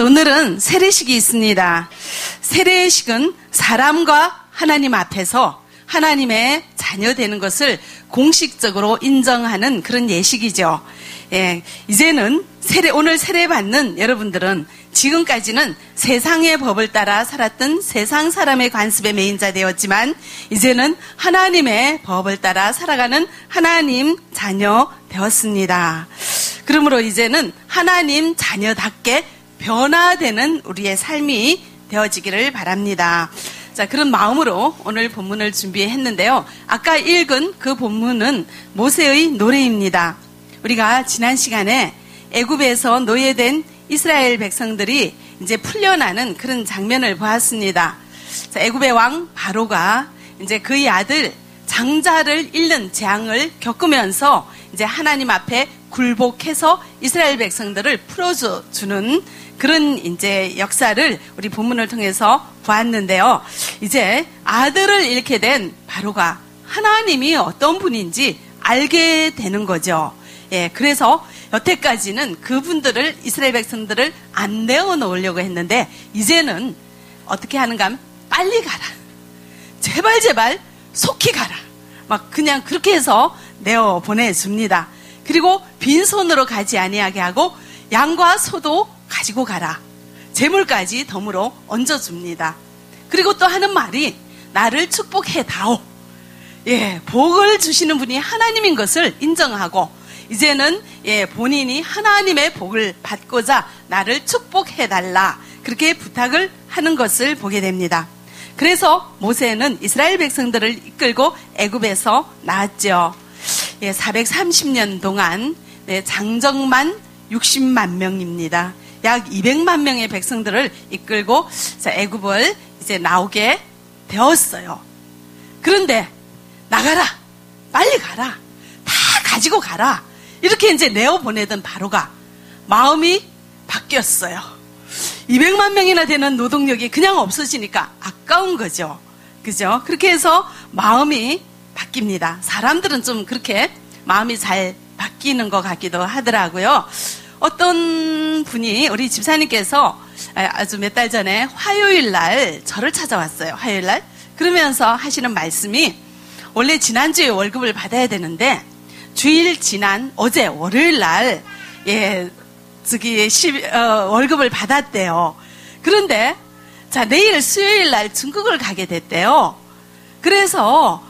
자, 오늘은 세례식이 있습니다. 세례식은 사람과 하나님 앞에서 하나님의 자녀 되는 것을 공식적으로 인정하는 그런 예식이죠. 예, 이제는 오늘 세례받는 여러분들은 지금까지는 세상의 법을 따라 살았던 세상 사람의 관습에 매인 자 되었지만 이제는 하나님의 법을 따라 살아가는 하나님 자녀 되었습니다. 그러므로 이제는 하나님 자녀답게 변화되는 우리의 삶이 되어지기를 바랍니다. 자, 그런 마음으로 오늘 본문을 준비했는데요. 아까 읽은 그 본문은 모세의 노래입니다. 우리가 지난 시간에 애굽에서 노예된 이스라엘 백성들이 이제 풀려나는 그런 장면을 보았습니다. 자, 애굽의 왕 바로가 이제 그의 아들 장자를 잃는 재앙을 겪으면서 이제 하나님 앞에 굴복해서 이스라엘 백성들을 풀어주는 그런 이제 역사를 우리 본문을 통해서 보았는데요. 이제 아들을 잃게 된 바로가 하나님이 어떤 분인지 알게 되는 거죠. 예, 그래서 여태까지는 그분들을 이스라엘 백성들을 안 내어 놓으려고 했는데 이제는 어떻게 하는가 하면 빨리 가라. 제발 속히 가라. 막 그냥 그렇게 해서 내어 보내줍니다. 그리고 빈손으로 가지 아니하게 하고 양과 소도 가지고 가라. 재물까지 덤으로 얹어줍니다. 그리고 또 하는 말이 나를 축복해 다오. 예, 복을 주시는 분이 하나님인 것을 인정하고 이제는 본인이 하나님의 복을 받고자 나를 축복해 달라. 그렇게 부탁을 하는 것을 보게 됩니다. 그래서 모세는 이스라엘 백성들을 이끌고 애굽에서 나왔죠. 430년 동안 장정만 60만 명입니다. 약 200만 명의 백성들을 이끌고 애굽을 이제 나오게 되었어요. 그런데 나가라, 빨리 가라, 다 가지고 가라. 이렇게 이제 내어 보내던 바로가 마음이 바뀌었어요. 200만 명이나 되는 노동력이 그냥 없어지니까 아까운 거죠. 그죠? 그렇게 해서 마음이 바뀝니다. 사람들은 좀 그렇게 마음이 잘 바뀌는 것 같기도 하더라고요. 어떤 분이 우리 집사님께서 아주 몇 달 전에 화요일 날 저를 찾아왔어요. 화요일 날. 그러면서 하시는 말씀이 원래 지난주에 월급을 받아야 되는데 주일 지난 어제 월요일 날 월급을 받았대요. 그런데 자, 내일 수요일 날 중국을 가게 됐대요. 그래서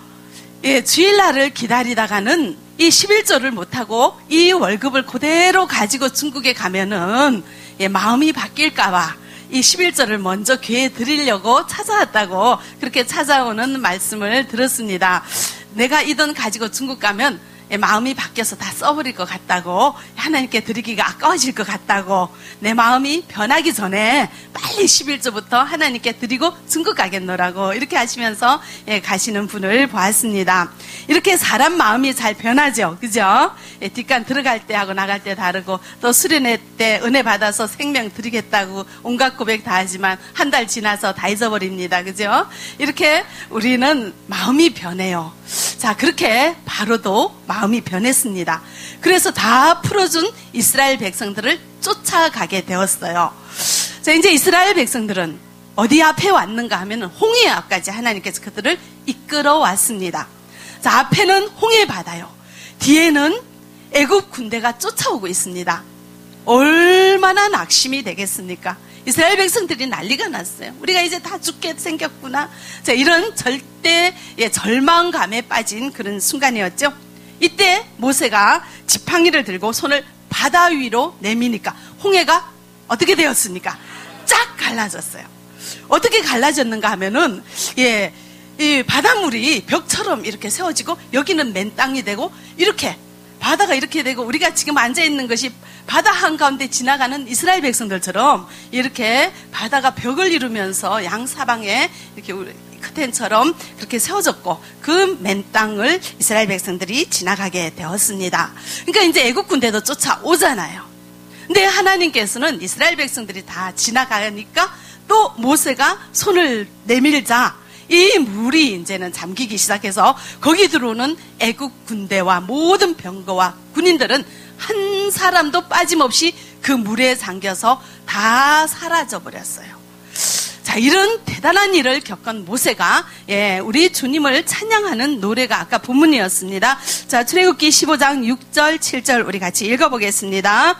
주일날을 기다리다가는 이 11조를 못하고 이 월급을 그대로 가지고 중국에 가면은 마음이 바뀔까봐 이 11조를 먼저 교회에 드리려고 찾아왔다고 그렇게 찾아오는 말씀을 들었습니다. 내가 이 돈 가지고 중국 가면 마음이 바뀌어서 다 써버릴 것 같다고, 하나님께 드리기가 아까워질 것 같다고, 내 마음이 변하기 전에 빨리 11조부터 하나님께 드리고 중국 가겠노라고 이렇게 하시면서 가시는 분을 보았습니다. 이렇게 사람 마음이 잘 변하죠. 그죠? 뒷간 들어갈 때하고 나갈 때 다르고, 또 수련회 때 은혜 받아서 생명 드리겠다고 온갖 고백 다 하지만 한 달 지나서 다 잊어버립니다. 그죠? 이렇게 우리는 마음이 변해요. 자, 그렇게 바로도 마음이 변했습니다. 그래서 다 풀어준 이스라엘 백성들을 쫓아가게 되었어요. 자, 이제 이스라엘 백성들은 어디 앞에 왔는가 하면 홍해 앞까지 하나님께서 그들을 이끌어 왔습니다. 자, 앞에는 홍해 바다요. 뒤에는 애굽 군대가 쫓아오고 있습니다. 얼마나 낙심이 되겠습니까? 이스라엘 백성들이 난리가 났어요. 우리가 이제 다 죽게 생겼구나. 자, 이런 절망감에 빠진 그런 순간이었죠. 이때 모세가 지팡이를 들고 손을 바다 위로 내미니까 홍해가 어떻게 되었습니까? 쫙 갈라졌어요. 어떻게 갈라졌는가 하면은 이 바닷물이 벽처럼 이렇게 세워지고 여기는 맨 땅이 되고 이렇게 바다가 이렇게 되고 우리가 지금 앉아있는 것이 바다 한가운데 지나가는 이스라엘 백성들처럼 이렇게 바다가 벽을 이루면서 양사방에 이렇게 커튼처럼 그렇게 세워졌고 그 맨 땅을 이스라엘 백성들이 지나가게 되었습니다. 그러니까 이제 애국 군대도 쫓아오잖아요. 근데 하나님께서는 이스라엘 백성들이 다 지나가니까 또 모세가 손을 내밀자 이 물이 이제는 잠기기 시작해서 거기 들어오는 애국 군대와 모든 병거와 군인들은 한 사람도 빠짐없이 그 물에 잠겨서 다 사라져 버렸어요. 자, 이런 대단한 일을 겪은 모세가 우리 주님을 찬양하는 노래가 아까 본문이었습니다. 자, 출애굽기 15장 6절 7절 우리 같이 읽어보겠습니다.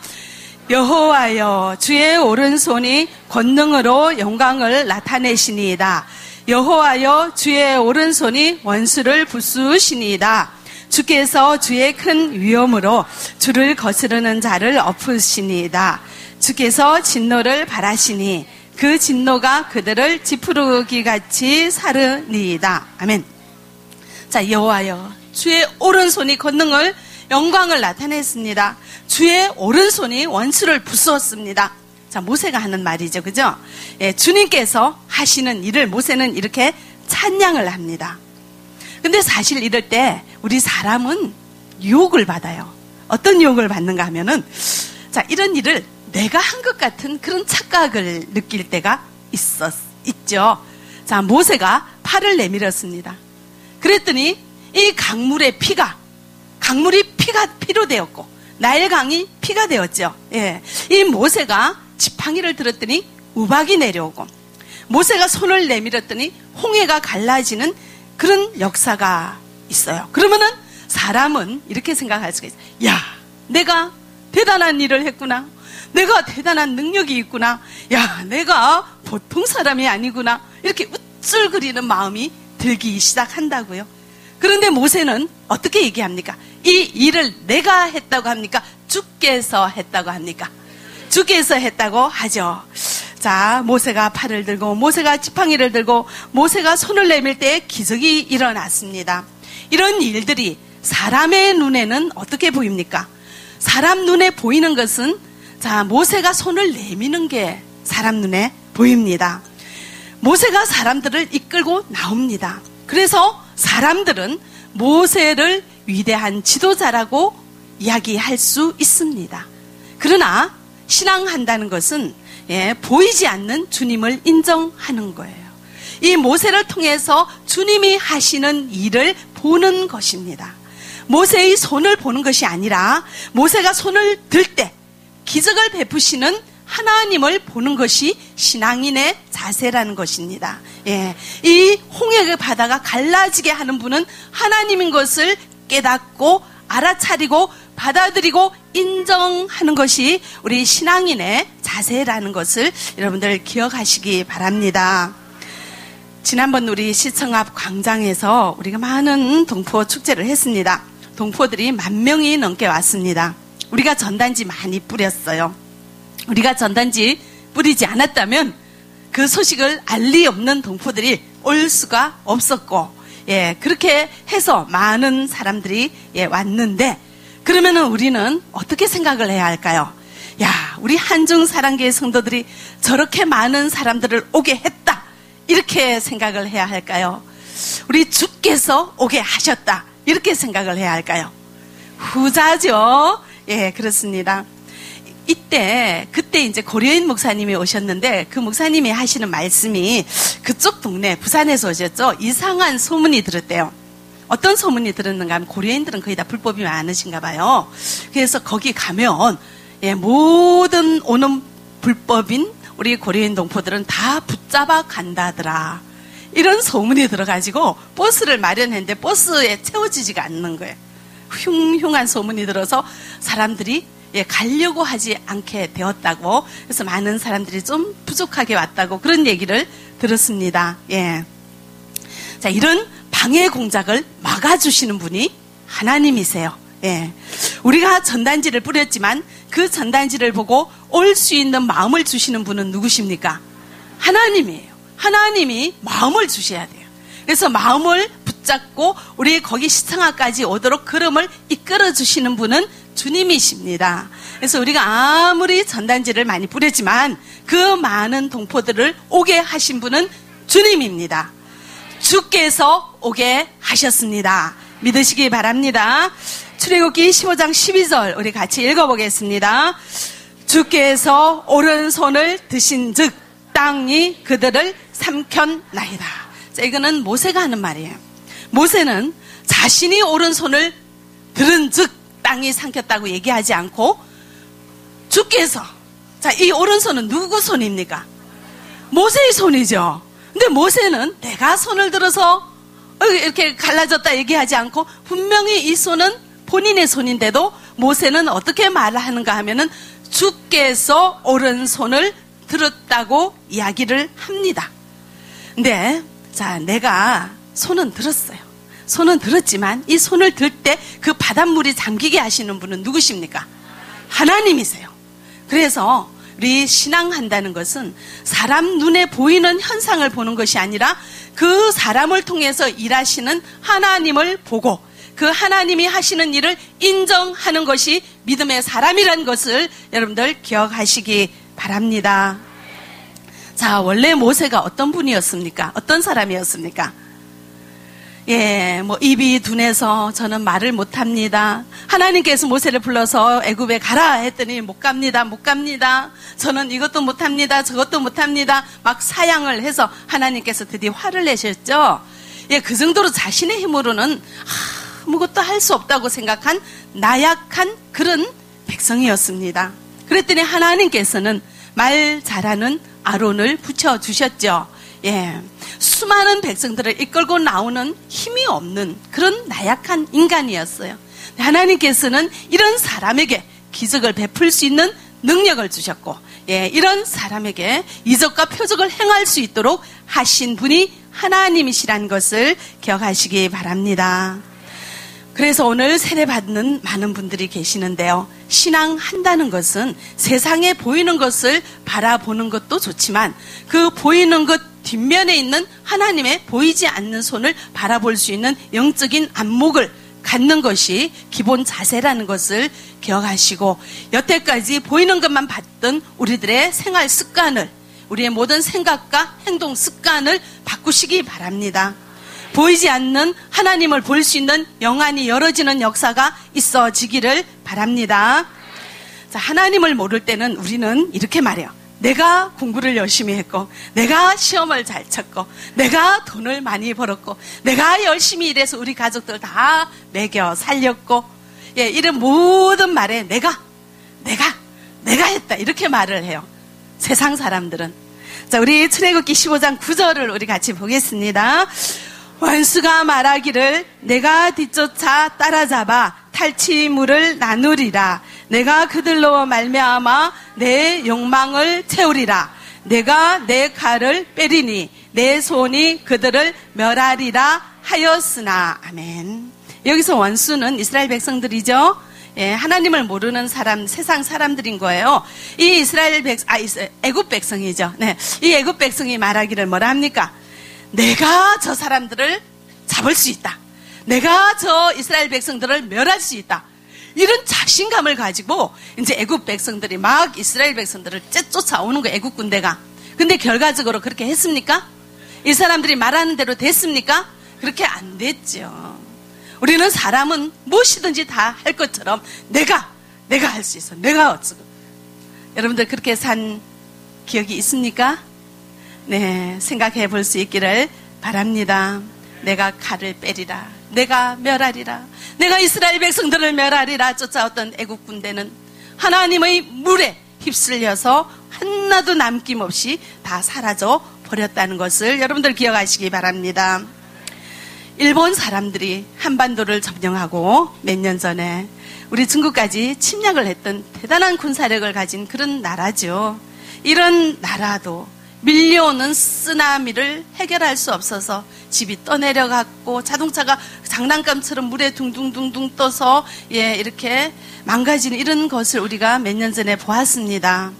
여호와여 주의 오른손이 권능으로 영광을 나타내시니이다. 여호와여 주의 오른손이 원수를 부수시니이다. 주께서 주의 큰 위엄으로 주를 거스르는 자를 엎으시니이다. 주께서 진노를 발하시니 그 진노가 그들을 지푸르기같이 사르니이다. 아멘. 자, 여호와여 주의 오른손이 권능을 영광을 나타냈습니다. 주의 오른손이 원수를 부수었습니다. 자, 모세가 하는 말이죠. 그죠? 주님께서 하시는 일을 모세는 이렇게 찬양을 합니다. 근데 사실 이럴 때 우리 사람은 유혹을 받아요. 어떤 유혹을 받는가 하면은, 자, 이런 일을 내가 한 것 같은 그런 착각을 느낄 때가 있죠. 자, 모세가 팔을 내밀었습니다. 그랬더니 이 강물의 피가 피로 되었고 나일강이 피가 되었죠. 이 모세가 지팡이를 들었더니 우박이 내려오고 모세가 손을 내밀었더니 홍해가 갈라지는 그런 역사가 있어요. 그러면은 사람은 이렇게 생각할 수가 있어요. 야, 내가 대단한 일을 했구나. 내가 대단한 능력이 있구나. 야, 내가 보통 사람이 아니구나. 이렇게 우쭐거리는 마음이 들기 시작한다고요. 그런데 모세는 어떻게 얘기합니까? 이 일을 내가 했다고 합니까? 주께서 했다고 합니까? 주께서 했다고 하죠. 자, 모세가 팔을 들고 모세가 지팡이를 들고 모세가 손을 내밀 때 기적이 일어났습니다. 이런 일들이 사람의 눈에는 어떻게 보입니까? 사람 눈에 보이는 것은, 자, 모세가 손을 내미는 게 사람 눈에 보입니다. 모세가 사람들을 이끌고 나옵니다. 그래서 사람들은 모세를 위대한 지도자라고 이야기할 수 있습니다. 그러나 신앙한다는 것은 보이지 않는 주님을 인정하는 거예요. 이 모세를 통해서 주님이 하시는 일을 보는 것입니다. 모세의 손을 보는 것이 아니라 모세가 손을 들 때 기적을 베푸시는 하나님을 보는 것이 신앙인의 자세라는 것입니다. 이 홍해의 바다가 갈라지게 하는 분은 하나님인 것을 깨닫고 알아차리고 받아들이고 인정하는 것이 우리 신앙인의 자세라는 것을 여러분들 기억하시기 바랍니다. 지난번 우리 시청 앞 광장에서 우리가 많은 동포 축제를 했습니다. 동포들이 10,000명이 넘게 왔습니다. 우리가 전단지 많이 뿌렸어요. 우리가 전단지 뿌리지 않았다면 그 소식을 알 리 없는 동포들이 올 수가 없었고, 그렇게 해서 많은 사람들이 왔는데, 그러면은 우리는 어떻게 생각을 해야 할까요? 야, 우리 한중사랑교회 성도들이 저렇게 많은 사람들을 오게 했다, 이렇게 생각을 해야 할까요? 우리 주께서 오게 하셨다, 이렇게 생각을 해야 할까요? 후자죠. 그렇습니다. 그때 이제 고려인 목사님이 오셨는데, 그 목사님이 하시는 말씀이 그쪽 동네, 부산에서 오셨죠? 이상한 소문이 들었대요. 어떤 소문이 들었는가 하면 고려인들은 거의 다 불법이 많으신가 봐요. 그래서 거기 가면 모든 오는 불법인 우리 고려인 동포들은 다 붙잡아 간다더라. 이런 소문이 들어가지고 버스를 마련했는데 버스에 채워지지가 않는 거예요. 흉흉한 소문이 들어서 사람들이 가려고 하지 않게 되었다고, 그래서 많은 사람들이 좀 부족하게 왔다고 그런 얘기를 들었습니다. 자, 이런 방해 공작을 막아주시는 분이 하나님이세요. 우리가 전단지를 뿌렸지만 그 전단지를 보고 올 수 있는 마음을 주시는 분은 누구십니까? 하나님이에요. 하나님이 마음을 주셔야 돼요. 그래서 마음을 붙잡고 우리 거기 시청학까지 오도록 걸음을 이끌어 주시는 분은 주님이십니다. 그래서 우리가 아무리 전단지를 많이 뿌렸지만 그 많은 동포들을 오게 하신 분은 주님입니다. 주께서 오게 하셨습니다. 믿으시기 바랍니다. 출애굽기 15장 12절 우리 같이 읽어보겠습니다. 주께서 오른손을 드신 즉 땅이 그들을 삼켰나이다. 자, 이거는 모세가 하는 말이에요. 모세는 자신이 오른손을 들은 즉 땅이 삼켰다고 얘기하지 않고 주께서 자, 이 오른손은 누구 손입니까? 모세의 손이죠. 근데 모세는 내가 손을 들어서 이렇게 갈라졌다 얘기하지 않고 분명히 이 손은 본인의 손인데도 모세는 어떻게 말하는가 하면은 주께서 오른손을 들었다고 이야기를 합니다. 근데 자, 내가 손은 들었어요. 손은 들었지만 이 손을 들 때 그 바닷물이 잠기게 하시는 분은 누구십니까? 하나님이세요. 그래서 우리 신앙한다는 것은 사람 눈에 보이는 현상을 보는 것이 아니라 그 사람을 통해서 일하시는 하나님을 보고 그 하나님이 하시는 일을 인정하는 것이 믿음의 사람이라는 것을 여러분들 기억하시기 바랍니다. 자, 원래 모세가 어떤 분이었습니까? 어떤 사람이었습니까? 예, 입이 둔해서 저는 말을 못합니다. 하나님께서 모세를 불러서 애굽에 가라 했더니 못 갑니다. 저는 이것도 못합니다. 저것도 못합니다. 막 사양을 해서 하나님께서 드디어 화를 내셨죠. 예, 그 정도로 자신의 힘으로는 아무것도 할 수 없다고 생각한 나약한 그런 백성이었습니다. 그랬더니 하나님께서는 말 잘하는 아론을 붙여주셨죠. 예, 수많은 백성들을 이끌고 나오는 힘이 없는 그런 나약한 인간이었어요. 하나님께서는 이런 사람에게 기적을 베풀 수 있는 능력을 주셨고, 예, 이런 사람에게 이적과 표적을 행할 수 있도록 하신 분이 하나님이시란 것을 기억하시기 바랍니다. 그래서 오늘 세례받는 많은 분들이 계시는데요. 신앙한다는 것은 세상에 보이는 것을 바라보는 것도 좋지만 그 보이는 것 뒷면에 있는 하나님의 보이지 않는 손을 바라볼 수 있는 영적인 안목을 갖는 것이 기본 자세라는 것을 기억하시고, 여태까지 보이는 것만 봤던 우리들의 생활 습관을, 우리의 모든 생각과 행동 습관을 바꾸시기 바랍니다. 보이지 않는 하나님을 볼 수 있는 영안이 열어지는 역사가 있어지기를 바랍니다. 자, 하나님을 모를 때는 우리는 이렇게 말해요. 내가 공부를 열심히 했고, 내가 시험을 잘 쳤고, 내가 돈을 많이 벌었고, 내가 열심히 일해서 우리 가족들 다 먹여 살렸고, 예, 이런 모든 말에 내가 했다, 이렇게 말을 해요. 세상 사람들은. 자, 우리 출애굽기 15장 9절을 우리 같이 보겠습니다. 원수가 말하기를 내가 뒤쫓아 따라잡아 탈취물을 나누리라. 내가 그들로 말미암아 내 욕망을 채우리라. 내가 내 칼을 빼리니 내 손이 그들을 멸하리라 하였으나. 아멘. 여기서 원수는 이스라엘 백성들이죠. 예, 하나님을 모르는 사람, 세상 사람들인 거예요. 이 애굽 백성이죠. 네, 이 애굽 백성이 말하기를 뭐라 합니까? 내가 저 사람들을 잡을 수 있다. 내가 저 이스라엘 백성들을 멸할 수 있다. 이런 자신감을 가지고 이제 애굽 백성들이 막 이스라엘 백성들을 쫓아오는 거예요. 애굽 군대가. 근데 결과적으로 그렇게 했습니까? 이 사람들이 말하는 대로 됐습니까? 그렇게 안 됐죠. 우리는 사람은 무엇이든지 다 할 것처럼 내가 할 수 있어. 내가 어쩌고. 여러분들 그렇게 산 기억이 있습니까? 네, 생각해 볼 수 있기를 바랍니다. 내가 칼을 빼리라. 내가 멸하리라. 내가 이스라엘 백성들을 멸하리라. 쫓아왔던 애국 군대는 하나님의 물에 휩쓸려서 하나도 남김없이 다 사라져 버렸다는 것을 여러분들 기억하시기 바랍니다. 일본 사람들이 한반도를 점령하고 몇 년 전에 우리 중국까지 침략을 했던 대단한 군사력을 가진 그런 나라죠. 이런 나라도 밀려오는 쓰나미를 해결할 수 없어서 집이 떠내려갔고 자동차가 장난감처럼 물에 둥둥둥둥 떠서 예, 이렇게 망가지는 이런 것을 우리가 몇 년 전에 보았습니다.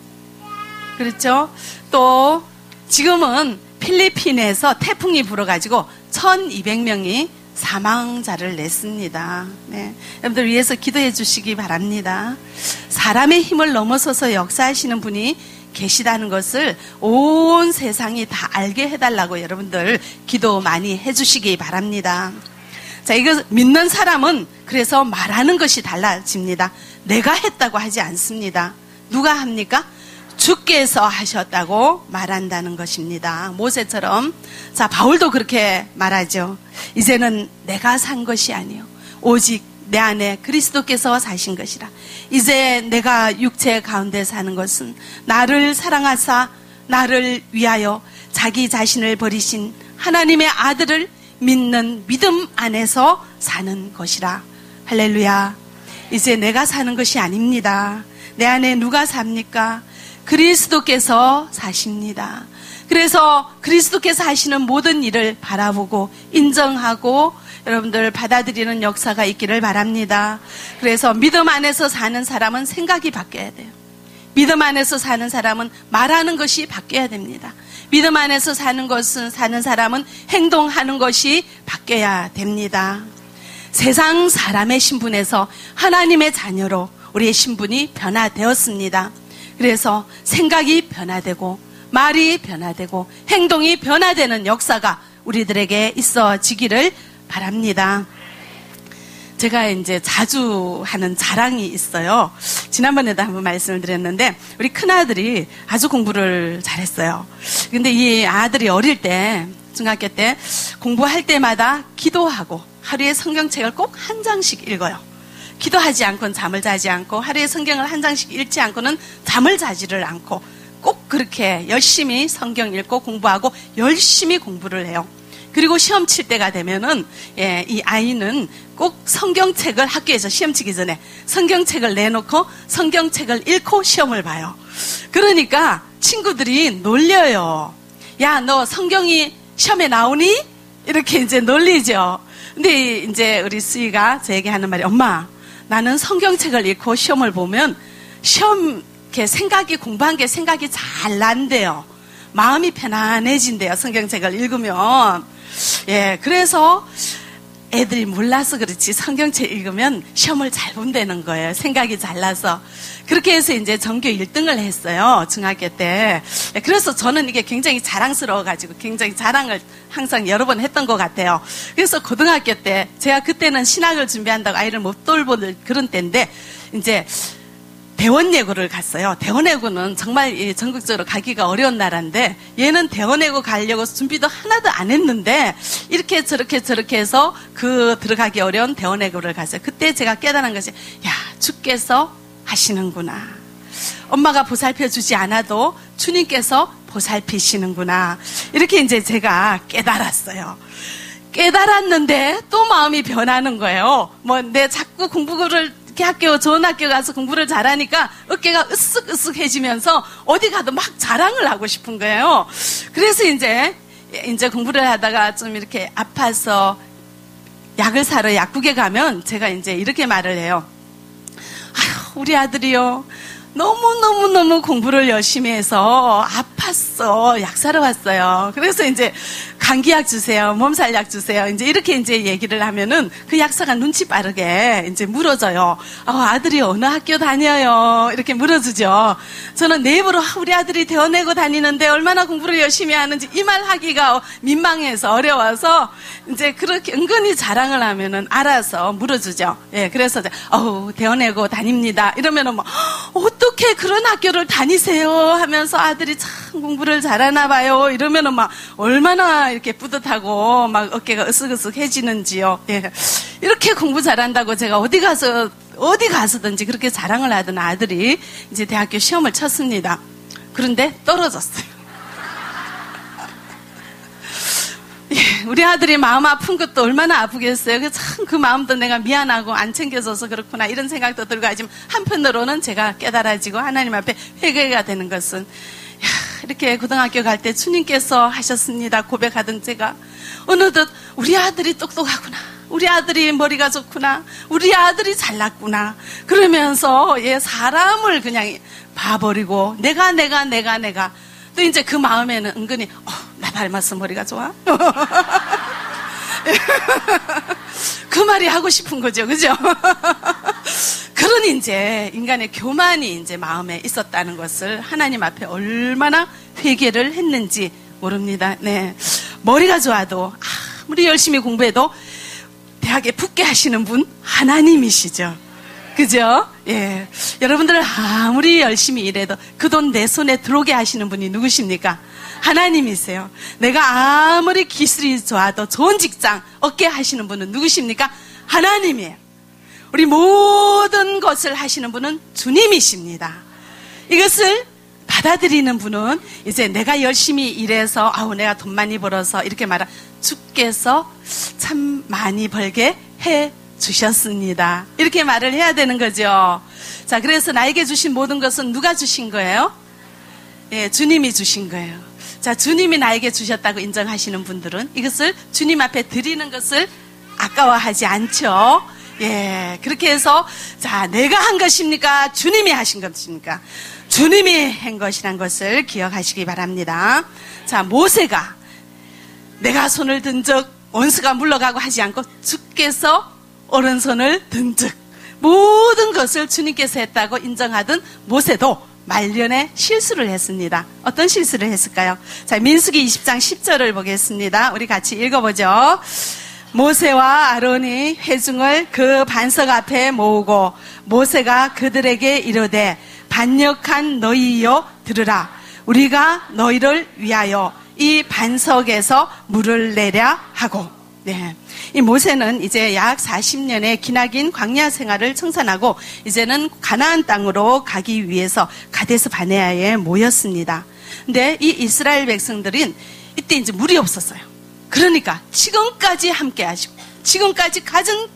그렇죠? 또 지금은 필리핀에서 태풍이 불어가지고 1200명이 사망자를 냈습니다. 네. 여러분들 위해서 기도해 주시기 바랍니다. 사람의 힘을 넘어서서 역사하시는 분이 계시다는 것을 온 세상이 다 알게 해달라고 여러분들 기도 많이 해주시기 바랍니다. 자, 이거 믿는 사람은 그래서 말하는 것이 달라집니다. 내가 했다고 하지 않습니다. 누가 합니까? 주께서 하셨다고 말한다는 것입니다. 모세처럼. 자, 바울도 그렇게 말하죠. 이제는 내가 산 것이 아니요 오직 내 안에 그리스도께서 사신 것이라. 이제 내가 육체 가운데 사는 것은 나를 사랑하사 나를 위하여 자기 자신을 버리신 하나님의 아들을 믿는 믿음 안에서 사는 것이라. 할렐루야. 이제 내가 사는 것이 아닙니다. 내 안에 누가 삽니까? 그리스도께서 사십니다. 그래서 그리스도께서 하시는 모든 일을 바라보고 인정하고 여러분들 받아들이는 역사가 있기를 바랍니다. 그래서 믿음 안에서 사는 사람은 생각이 바뀌어야 돼요. 믿음 안에서 사는 사람은 말하는 것이 바뀌어야 됩니다. 믿음 안에서 사는 사람은 행동하는 것이 바뀌어야 됩니다. 세상 사람의 신분에서 하나님의 자녀로 우리의 신분이 변화되었습니다. 그래서 생각이 변화되고 말이 변화되고 행동이 변화되는 역사가 우리들에게 있어지기를 바랍니다. 제가 이제 자주 하는 자랑이 있어요. 지난번에도 한번 말씀을 드렸는데 우리 큰아들이 아주 공부를 잘했어요. 근데 이 아들이 어릴 때 중학교 때 공부할 때마다 기도하고 하루에 성경책을 꼭 한 장씩 읽어요. 기도하지 않고는 잠을 자지 않고 하루에 성경을 한 장씩 읽지 않고는 잠을 자지를 않고 꼭 그렇게 열심히 성경 읽고 공부하고 열심히 공부를 해요. 그리고 시험 칠 때가 되면은 이 아이는 꼭 성경책을 학교에서 시험 치기 전에 성경책을 내놓고 성경책을 읽고 시험을 봐요. 그러니까 친구들이 놀려요. 야, 너 성경이 시험에 나오니? 이렇게 이제 놀리죠. 근데 이제 우리 수희가 저에게 하는 말이, 엄마, 나는 성경책을 읽고 시험을 보면 시험 생각이 공부한 게 생각이 잘 난대요. 마음이 편안해진대요. 성경책을 읽으면. 그래서 애들이 몰라서 그렇지 성경책 읽으면 시험을 잘 본다는 거예요. 생각이 잘 나서. 그렇게 해서 이제 전교 1등을 했어요. 중학교 때. 그래서 저는 이게 굉장히 자랑스러워가지고 굉장히 자랑을 항상 여러 번 했던 것 같아요. 그래서 고등학교 때 제가 그때는 신학을 준비한다고 아이를 못 돌보는 그런 때인데 이제 대원예고를 갔어요. 대원예고는 정말 전국적으로 가기가 어려운 나라인데 얘는 대원예고 가려고 준비도 하나도 안 했는데 이렇게 저렇게 해서 들어가기 어려운 대원예고를 갔어요. 그때 제가 깨달은 것이, 야, 주께서 하시는구나. 엄마가 보살펴 주지 않아도 주님께서 보살피시는구나. 이렇게 이제 제가 깨달았어요. 깨달았는데 또 마음이 변하는 거예요. 내 자꾸 공부를 이렇게 좋은 학교 가서 공부를 잘하니까 어깨가 으쓱으쓱해지면서 어디 가도 막 자랑을 하고 싶은 거예요. 그래서 이제 공부를 하다가 좀 이렇게 아파서 약을 사러 약국에 가면 제가 이제 이렇게 말을 해요. 아휴, 우리 아들이요. 너무 공부를 열심히 해서 아팠어. 약 사러 왔어요. 그래서 이제 감기약 주세요. 몸살약 주세요. 이제 이렇게 이제 얘기를 하면은 그 약사가 눈치 빠르게 이제 물어줘요. 아들이 어느 학교 다녀요? 이렇게 물어주죠. 저는 내 입으로 우리 아들이 대원예고 다니는데 얼마나 공부를 열심히 하는지 이 말 하기가 민망해서 어려워서 이제 그렇게 은근히 자랑을 하면은 알아서 물어주죠. 그래서 대원예고 다닙니다. 이러면은 어떻게 그런 학교를 다니세요? 하면서 아들이 참 공부를 잘하나 봐요. 이러면은 얼마나 이렇게 뿌듯하고 막 어깨가 으쓱으쓱해지는지요. 이렇게 공부 잘한다고 제가 어디 가서든지 그렇게 자랑을 하던 아들이 이제 대학교 시험을 쳤습니다. 그런데 떨어졌어요. 우리 아들이 마음 아픈 것도 얼마나 아프겠어요. 참 그 마음도 내가 미안하고 안 챙겨줘서 그렇구나 이런 생각도 들고 하지만 한편으로는 제가 깨달아지고 하나님 앞에 회개가 되는 것은, 이렇게 고등학교 갈 때 주님께서 하셨습니다 고백하던 제가 어느덧 우리 아들이 똑똑하구나, 우리 아들이 머리가 좋구나, 우리 아들이 잘났구나 그러면서 사람을 그냥 봐버리고 내가 또 이제 그 마음에는 은근히 나 닮았어 머리가 좋아? 그 말이 하고 싶은 거죠. 그죠? 그런 이제 인간의 교만이 이제 마음에 있었다는 것을 하나님 앞에 얼마나 회개를 했는지 모릅니다. 머리가 좋아도 아무리 열심히 공부해도 대학에 붙게 하시는 분 하나님이시죠. 그죠? 여러분들 아무리 열심히 일해도 그 돈 내 손에 들어오게 하시는 분이 누구십니까? 하나님이세요. 내가 아무리 기술이 좋아도 좋은 직장 얻게 하시는 분은 누구십니까? 하나님이에요. 우리 모든 것을 하시는 분은 주님이십니다. 이것을 받아들이는 분은 이제 내가 열심히 일해서 내가 돈 많이 벌어서 이렇게 말하 주께서 참 많이 벌게 해 주셨습니다. 이렇게 말을 해야 되는 거죠. 자, 그래서 나에게 주신 모든 것은 누가 주신 거예요? 예, 주님이 주신 거예요. 자, 주님이 나에게 주셨다고 인정하시는 분들은 이것을 주님 앞에 드리는 것을 아까워하지 않죠. 예, 그렇게 해서 자, 내가 한 것입니까? 주님이 하신 것입니까? 주님이 한 것이란 것을 기억하시기 바랍니다. 자, 모세가 내가 손을 든 적 원수가 물러가고 하지 않고 주께서 오른손을 든 적 모든 것을 주님께서 했다고 인정하던 모세도 말년에 실수를 했습니다. 어떤 실수를 했을까요? 자, 민수기 20장 10절을 보겠습니다. 우리 같이 읽어보죠. 모세와 아론이 회중을 그 반석 앞에 모으고 모세가 그들에게 이르되 반역한 너희여 들으라. 우리가 너희를 위하여 이 반석에서 물을 내랴 하고. 네. 이 모세는 이제 약 40년의 기나긴 광야 생활을 청산하고 이제는 가나안 땅으로 가기 위해서 가데스 바네아에 모였습니다. 근데 이 이스라엘 백성들은 이때 이제 물이 없었어요. 그러니까 지금까지 함께 하시고 지금까지 가진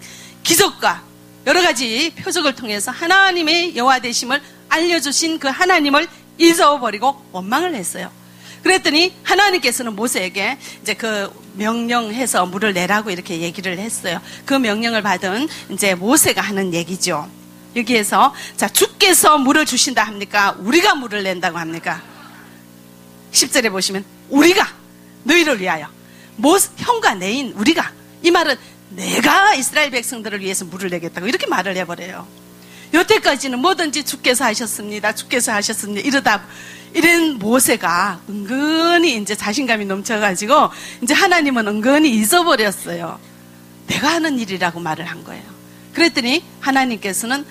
기적과 여러 가지 표적을 통해서 하나님의 여호와 되심을 알려주신 그 하나님을 잊어버리고 원망을 했어요. 그랬더니 하나님께서는 모세에게 이제 그 명령해서 물을 내라고 이렇게 얘기를 했어요. 그 명령을 받은 이제 모세가 하는 얘기죠. 여기에서 자, 주께서 물을 주신다 합니까? 우리가 물을 낸다고 합니까? 10절에 보시면 우리가 너희를 위하여 형과 내인 우리가, 이 말은 내가 이스라엘 백성들을 위해서 물을 내겠다고 이렇게 말을 해버려요. 여태까지는 뭐든지 주께서 하셨습니다. 주께서 하셨습니다. 이런 모세가 은근히 이제 자신감이 넘쳐가지고 이제 하나님은 은근히 잊어버렸어요. 내가 하는 일이라고 말을 한 거예요. 그랬더니 하나님께서는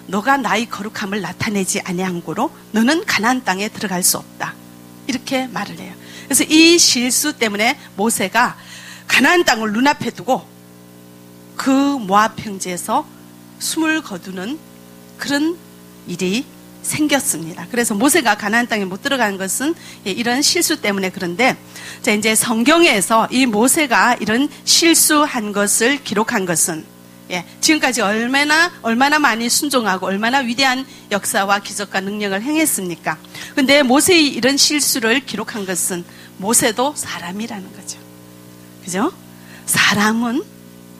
너가 나의 거룩함을 나타내지 아니한 고로 너는 가나안 땅에 들어갈 수 없다. 이렇게 말을 해요. 그래서 이 실수 때문에 모세가 가나안 땅을 눈앞에 두고 그 모압 평지에서 숨을 거두는 그런 일이 생겼습니다. 그래서 모세가 가나안 땅에 못 들어간 것은 이런 실수 때문에 그런데, 자, 이제 성경에서 이 모세가 이런 실수한 것을 기록한 것은 지금까지 얼마나 많이 순종하고 얼마나 위대한 역사와 기적과 능력을 행했습니까? 근데 모세의 이런 실수를 기록한 것은 모세도 사람이라는 거죠. 그죠? 사람은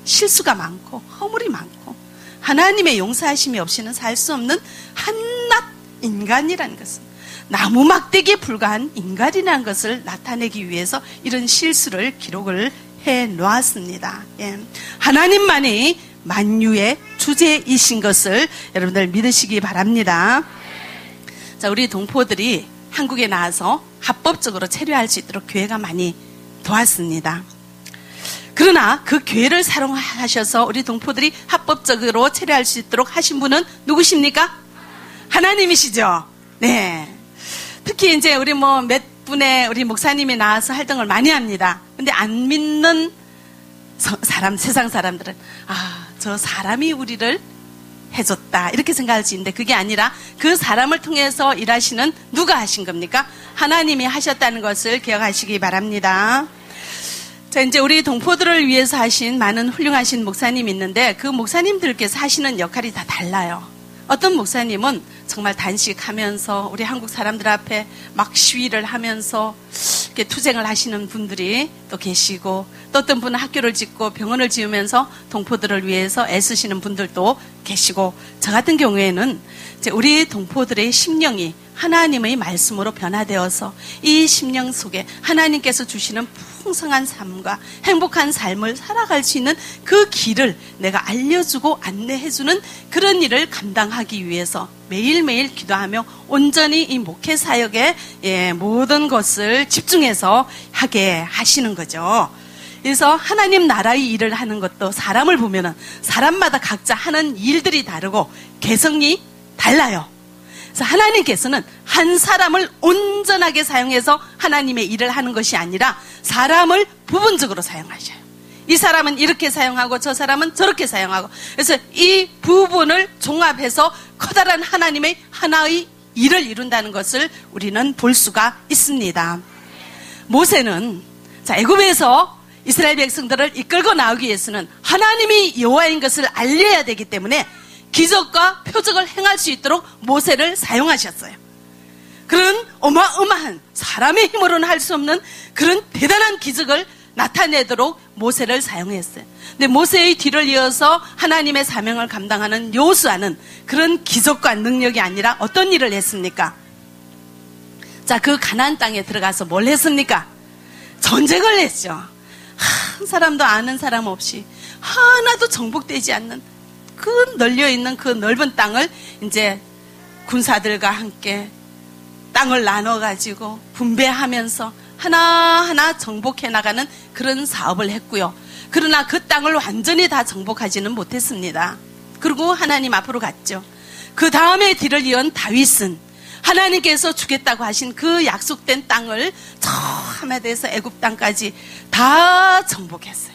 실수가 많고 허물이 많고 하나님의 용서하심이 없이는 살 수 없는 한낱 인간이라는 것은 나무 막대기에 불과한 인간이라는 것을 나타내기 위해서 이런 실수를 기록을 해 놓았습니다. 예. 하나님만이 만유의 주제이신 것을 여러분들 믿으시기 바랍니다. 자, 우리 동포들이 한국에 나와서 합법적으로 체류할 수 있도록 교회가 많이 도왔습니다. 그러나 그 교회를 사랑하셔서 우리 동포들이 합법적으로 체류할 수 있도록 하신 분은 누구십니까? 하나님이시죠. 네. 특히 이제 우리 몇 분의 우리 목사님이 나와서 활동을 많이 합니다. 근데 안 믿는 세상 사람들은 저 사람이 우리를 해줬다 이렇게 생각할 수 있는데 그게 아니라 그 사람을 통해서 일하시는 누가 하신 겁니까? 하나님이 하셨다는 것을 기억하시기 바랍니다. 자, 이제 우리 동포들을 위해서 하신 많은 훌륭하신 목사님이 있는데 그 목사님들께서 하시는 역할이 다 달라요. 어떤 목사님은 정말 단식하면서 우리 한국 사람들 앞에 막 시위를 하면서 이렇게 투쟁을 하시는 분들이 또 계시고, 또 어떤 분은 학교를 짓고 병원을 지으면서 동포들을 위해서 애쓰시는 분들도 계시고, 저 같은 경우에는 이제 우리 동포들의 심령이 하나님의 말씀으로 변화되어서 이 심령 속에 하나님께서 주시는 풍성한 삶과 행복한 삶을 살아갈 수 있는 그 길을 내가 알려주고 안내해주는 그런 일을 감당하기 위해서 매일매일 기도하며 온전히 이 목회 사역에 모든 것을 집중해서 하게 하시는 거죠. 그래서 하나님 나라의 일을 하는 것도 사람을 보면은 사람마다 각자 하는 일들이 다르고 개성이 달라요. 그래서 하나님께서는 한 사람을 온전하게 사용해서 하나님의 일을 하는 것이 아니라 사람을 부분적으로 사용하셔요. 이 사람은 이렇게 사용하고 저 사람은 저렇게 사용하고, 그래서 이 부분을 종합해서 커다란 하나님의 하나의 일을 이룬다는 것을 우리는 볼 수가 있습니다. 모세는 애굽에서 이스라엘 백성들을 이끌고 나오기 위해서는 하나님이 여호와인 것을 알려야 되기 때문에 기적과 표적을 행할 수 있도록 모세를 사용하셨어요. 그런 어마어마한, 사람의 힘으로는 할 수 없는 그런 대단한 기적을 나타내도록 모세를 사용했어요. 근데 모세의 뒤를 이어서 하나님의 사명을 감당하는 여호수아는 그런 기적과 능력이 아니라 어떤 일을 했습니까? 그 가나안 땅에 들어가서 뭘 했습니까? 전쟁을 했죠. 한 사람도 아는 사람 없이 하나도 정복되지 않는 그 널려있는 그 넓은 땅을 이제 군사들과 함께 땅을 나눠가지고 분배하면서 하나하나 정복해 나가는 그런 사업을 했고요. 그러나 그 땅을 완전히 다 정복하지는 못했습니다. 그리고 하나님 앞으로 갔죠. 그 다음에 뒤를 이은 다윗은 하나님께서 주겠다고 하신 그 약속된 땅을 저 하메드에서 애굽 땅까지 다 정복했어요.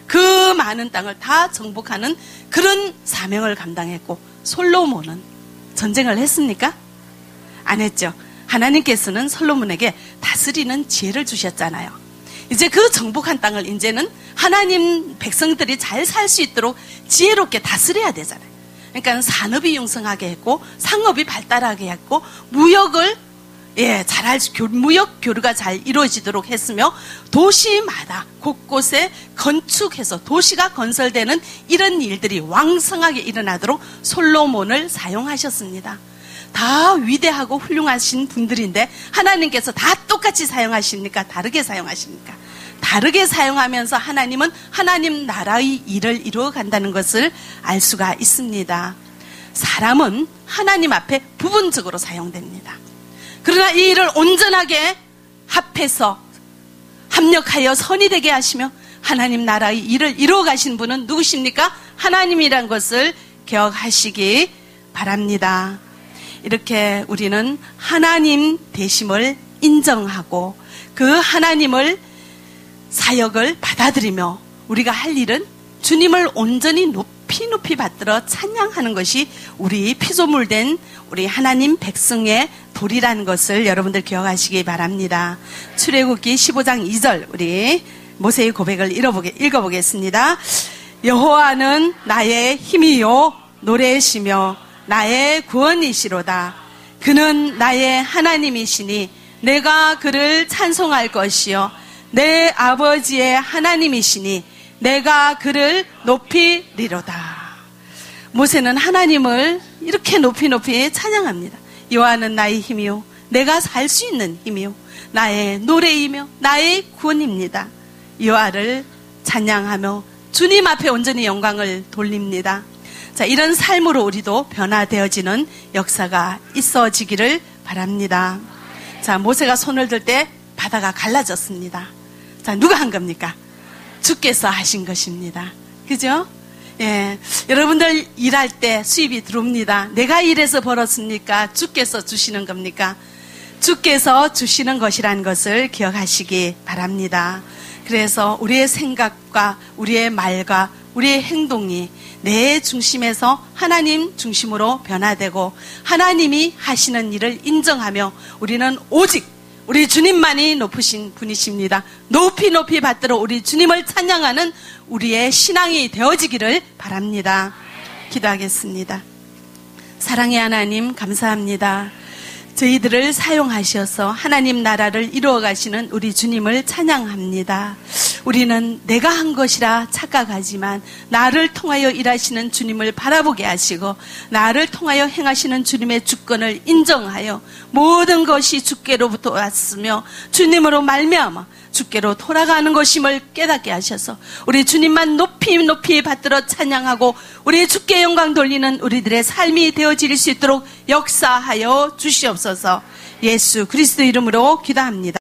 그 많은 땅을 다 정복하는 그런 사명을 감당했고, 솔로몬은 전쟁을 했습니까? 안 했죠. 하나님께서는 솔로몬에게 다스리는 지혜를 주셨잖아요. 이제 그 정복한 땅을 이제는 하나님 백성들이 잘 살 수 있도록 지혜롭게 다스려야 되잖아요. 그러니까 산업이 융성하게 했고, 상업이 발달하게 했고, 무역을 무역 교류가 잘 이루어지도록 했으며, 도시마다 곳곳에 건축해서 도시가 건설되는 이런 일들이 왕성하게 일어나도록 솔로몬을 사용하셨습니다. 다 위대하고 훌륭하신 분들인데 하나님께서 다 똑같이 사용하십니까? 다르게 사용하십니까? 다르게 사용하면서 하나님은 하나님 나라의 일을 이루어 간다는 것을 알 수가 있습니다. 사람은 하나님 앞에 부분적으로 사용됩니다. 그러나 이 일을 온전하게 합해서 합력하여 선이 되게 하시며 하나님 나라의 일을 이루어 가신 분은 누구십니까? 하나님이란 것을 기억하시기 바랍니다. 이렇게 우리는 하나님 되심을 인정하고 그 하나님을 사역을 받아들이며 우리가 할 일은 주님을 온전히 높이 받들어 찬양하는 것이 우리 피조물된 우리 하나님 백성의 도리라는 것을 여러분들 기억하시기 바랍니다. 출애굽기 15장 2절 우리 모세의 고백을 읽어보겠습니다. 여호와는 나의 힘이요 노래시며 나의 구원이시로다. 그는 나의 하나님이시니 내가 그를 찬송할 것이요 내 아버지의 하나님이시니 내가 그를 높이리로다. 모세는 하나님을 이렇게 높이 찬양합니다. 여호와는 나의 힘이요 내가 살 수 있는 힘이요 나의 노래이며 나의 구원입니다. 여호와를 찬양하며 주님 앞에 온전히 영광을 돌립니다. 이런 삶으로 우리도 변화되어지는 역사가 있어지기를 바랍니다. 모세가 손을 들 때 바다가 갈라졌습니다. 누가 한 겁니까? 주께서 하신 것입니다. 그죠? 예, 여러분들 일할 때 수입이 들어옵니다. 내가 일해서 벌었습니까? 주께서 주시는 겁니까? 주께서 주시는 것이라는 것을 기억하시기 바랍니다. 그래서 우리의 생각과 우리의 말과 우리의 행동이 내 중심에서 하나님 중심으로 변화되고 하나님이 하시는 일을 인정하며 우리는 오직 우리 주님만이 높으신 분이십니다. 높이 받들어 우리 주님을 찬양하는 우리의 신앙이 되어지기를 바랍니다. 기도하겠습니다. 사랑의 하나님 감사합니다. 저희들을 사용하셔서 하나님 나라를 이루어 가시는 우리 주님을 찬양합니다. 우리는 내가 한 것이라 착각하지만 나를 통하여 일하시는 주님을 바라보게 하시고 나를 통하여 행하시는 주님의 주권을 인정하여 모든 것이 주께로부터 왔으며 주님으로 말미암아 주께로 돌아가는 것임을 깨닫게 하셔서 우리 주님만 높이 받들어 찬양하고 우리 주께 영광 돌리는 우리들의 삶이 되어질 수 있도록 역사하여 주시옵소서. 예수 그리스도 이름으로 기도합니다.